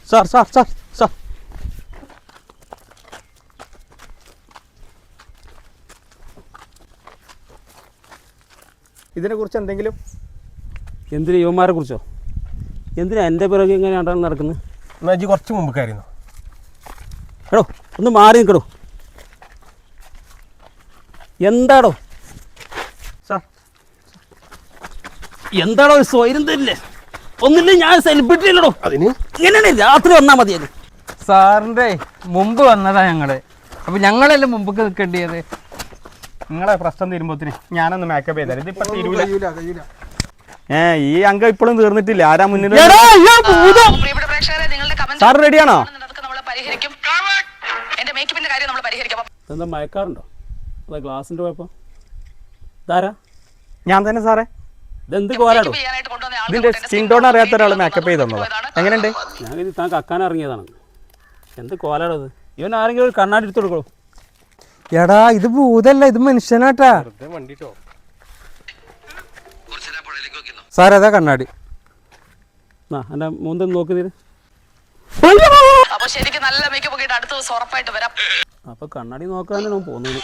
Sir sir sir sir ഇതിനെക്കുറിച്ച് എന്തെങ്കിലും? എന്തിനാ യുവന്മാരെ കുറിച്ചോ? എന്തിനാ എൻ്റെ പിറകെ ഇങ്ങനെയാണ് നടക്കുന്നത്? എന്നാൽ ജി കുറച്ച് മുമ്പൊക്കെയായിരുന്നു. എടോ ഒന്ന് മാറി നിൽക്കടോ. എന്താടോ സാർ എന്താടോ സ്വയം തരില്ലേ? ഒന്നില്ലേ ഞാൻ സെലിബ്രിറ്റി അല്ലടോ. അതിന് ഇങ്ങനെയാണ് രാത്രി വന്നാൽ മതിയായിരുന്നു. സാറിൻ്റെ മുമ്പ് വന്നതാ ഞങ്ങൾ. അപ്പോൾ ഞങ്ങളല്ലേ മുമ്പൊക്കെ നിൽക്കേണ്ടത്. നിങ്ങളെ പ്രശ്നം തീരുമ്പോത്തിന് ഞാനൊന്ന് മേക്കപ്പ് ചെയ്താൽ ഇതിപ്പോൾ തീരൂല. ഈ അംഗം ഇപ്പോഴും തീർന്നിട്ടില്ല. ആരാ മുന്നിൽ? സാർ റെഡിയാണോ? എന്താ മയക്കാറുണ്ടോ? അതാ ഗ്ലാസിൻ്റെ കുഴപ്പം. ഇതാരാ? ഞാൻ തന്നെ സാറേ. ഇതെന്ത് കോലാടോ? ഇതിന്റെ സ്കിൻ ടോൺ അറിയാത്ത ഒരാൾ മേക്കപ്പ് ചെയ്ത് തന്നതാ. എങ്ങനെയുണ്ട്? ഞാൻ ഇത് താൻ കക്കാൻ ഇറങ്ങിയതാണ്. എന്ത് കോലാടോ ഇത്? ഇവൻ ആരെങ്കിലും ഒരു കണ്ണാടി എടുത്ത് കൊടുക്കണോ? എടാ ഇത് ഭൂതല്ല, ഇത് മനുഷ്യനാട്ടാ. സാർ അതാ കണ്ണാടി. എൻ്റെ മൂന്ന് നോക്കി തീര്. നല്ല മേക്കപ്പ് ഒക്കെ അടുത്ത ദിവസം ഉറപ്പായിട്ട് വരാം. അപ്പൊ കണ്ണാടി നോക്കാനാണ് പോകുന്നത്.